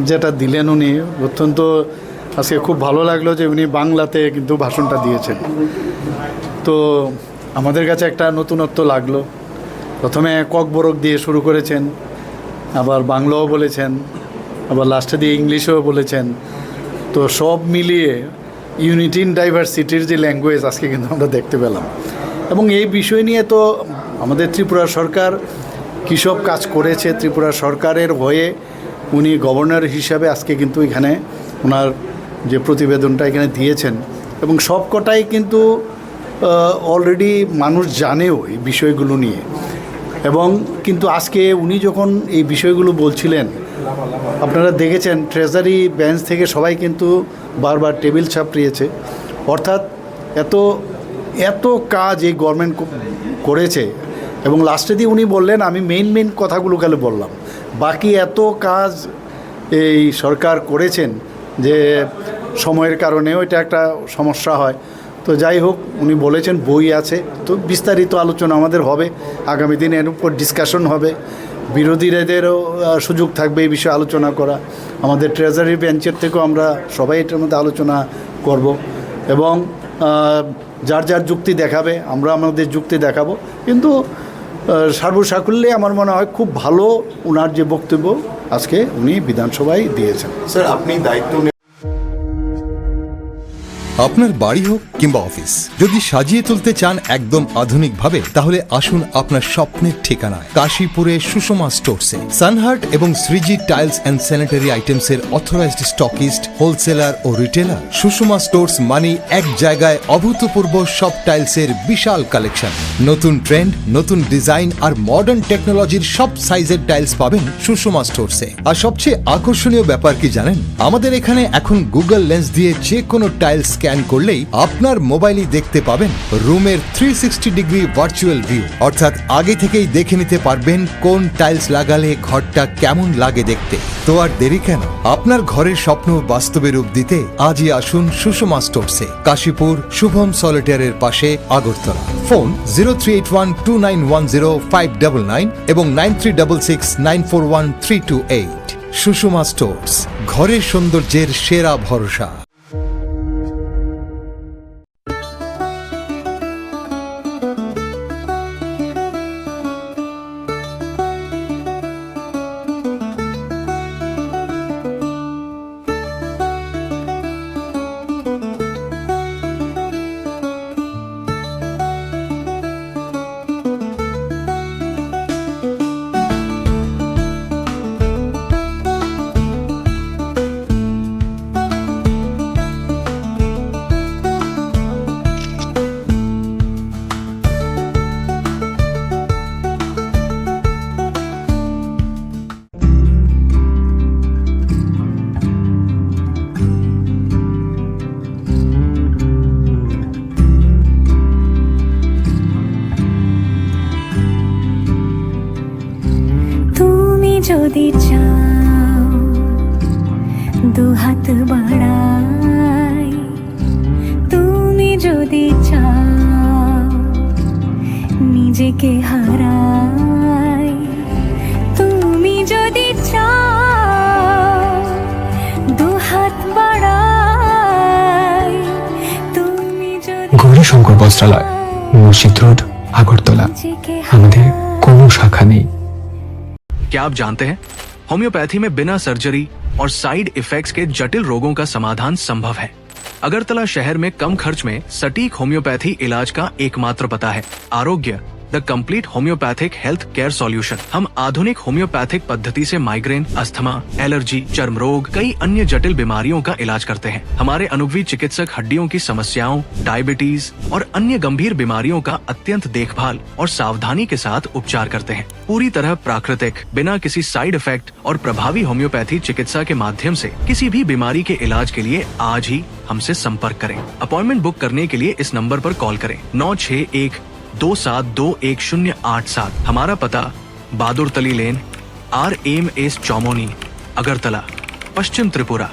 যেটা দিলেন উনি অত্যন্ত আজকে খুব ভালো লাগলো যে উনি বাংলাতে কিন্তু ভাষণটা দিয়েছেন। তো আমাদের কাছে একটা নতুনত্ব লাগলো। প্রথমে ককবরক দিয়ে শুরু করেছেন, আবার বাংলাও বলেছেন, আবার লাস্টে দিয়ে ইংলিশও বলেছেন। তো সব মিলিয়ে ইউনিটি ইন ডাইভার্সিটির যে ল্যাঙ্গুয়েজ আজকে কিন্তু আমরা দেখতে পেলাম। এবং এই বিষয় নিয়ে তো আমাদের ত্রিপুরা সরকার কী সব কাজ করেছে, ত্রিপুরা সরকারের হয়ে উনি গভর্নর হিসাবে আজকে কিন্তু এখানে ওনার যে প্রতিবেদনটা এখানে দিয়েছেন এবং সবকটাই কিন্তু অলরেডি মানুষ জানেও এই বিষয়গুলো নিয়ে। এবং কিন্তু আজকে উনি যখন এই বিষয়গুলো বলছিলেন, আপনারা দেখেছেন ট্রেজারি বেঞ্চ থেকে সবাই কিন্তু বারবার টেবিল চাপড়িয়েছে। অর্থাৎ এত কাজ এই গভর্নমেন্ট করেছে এবং লাস্টে দিয়ে উনি বললেন আমি মেইন কথাগুলো খালি বললাম, বাকি এত কাজ এই সরকার করেছেন যে সময়ের কারণেও এটা একটা সমস্যা হয়। তো যাই হোক, উনি বলেছেন বই আছে, তো বিস্তারিত আলোচনা আমাদের হবে আগামী দিনে, এর উপর ডিসকাশন হবে, বিরোধীদেরও সুযোগ থাকবে এই বিষয়ে আলোচনা করা। আমাদের ট্রেজারি বেঞ্চের থেকেও আমরা সবাই এটার মধ্যে আলোচনা করব এবং যার যার যুক্তি দেখাবে, আমরা আমাদের যুক্তি দেখাবো। কিন্তু সর্বসাকুল্যে আমার মনে হয় খুব ভালো ওনার যে বক্তব্য আজকে উনি বিধানসভায় দিয়েছেন। স্যার, আপনি দায়িত্ব আপনার বাড়ি হোক কিংবা অফিস, যদি সাজিয়ে তুলতে চান একদম আধুনিকভাবে, তাহলে আসুন আপনার স্বপ্নের ঠিকানায় কাশীপুরে সুষমা স্টোরসে। সানহার্ট এবং Shreeji tiles and sanitary items এর অথরাইজড স্টকিস্ট, হোলসেলার ও রিটেলার। সুষমা স্টোরস মানি এক জায়গায় অভূতপূর্ব সব টাইলসের বিশাল কালেকশন। নতুন ট্রেন্ড, নতুন ডিজাইন আর মডার্ন টেকনোলজির সব সাইজের টাইলস পাবেন সুষমা স্টোরসে। আর সবচেয়ে আকর্ষণীয় ব্যাপার কি জানেন? আমাদের এখানে এখন গুগল লেন্স দিয়ে যে কোনো টাইলস স্ক্যান করলেই আপনার মোবাইলেই দেখতে পাবেন রুমের 360 ডিগ্রি ভার্চুয়াল ভিউ। অর্থাৎ আগে থেকেই দেখে নিতে পারবেন কোন টাইলস লাগালে ঘরটা কেমন লাগে দেখতে। তো আর দেরি কেন? আপনার ঘরের স্বপ্ন বাস্তবে রূপ দিতে আজই আসুন সুষমা স্টোরসে, কাশীপুর শুভম সলিটারের পাশে, আগরতলা। ফোন 03812910 এবং 9366941328। সুষমা স্টোরস, ঘরের সৌন্দর্যের সেরা ভরসা। যদি চাও দু হাত বাড়াই, তুমি যদি চাও নিজেকে হারাই, তুমি যদি চাও দু হাত বাড়াই, তুমি যদি। গৌরীশঙ্কর বস্ত্রালয়, মসজিদ রোড, আগরতলা। আমাদের কোনো শাখা নেই। क्या आप जानते हैं, होम्योपैथी में बिना सर्जरी और साइड इफेक्ट्स के जटिल रोगों का समाधान संभव है। अगरतला शहर में कम खर्च में सटीक होम्योपैथी इलाज का एकमात्र पता है आरोग्य, the complete homeopathic health care solution. हम आधुनिक होम्योपैथिक पद्धति से माइग्रेन, अस्थमा, एलर्जी, चर्म रोग, कई अन्य जटिल बीमारियों का इलाज करते हैं। हमारे अनुभवी चिकित्सक हड्डियों की समस्याओं, डायबिटीज और अन्य गंभीर बीमारियों का अत्यंत देखभाल और सावधानी के साथ उपचार करते हैं। पूरी तरह प्राकृतिक, बिना किसी साइड इफेक्ट और प्रभावी होम्योपैथी चिकित्सा के माध्यम से किसी भी बीमारी के इलाज के लिए आज ही हमसे संपर्क करें। अपॉइंटमेंट बुक करने के लिए इस नंबर पर कॉल करें 9612721087। हमारा पता बहादुर तली लेन, RMS चौमोनी, अगरतला, पश्चिम त्रिपुरा।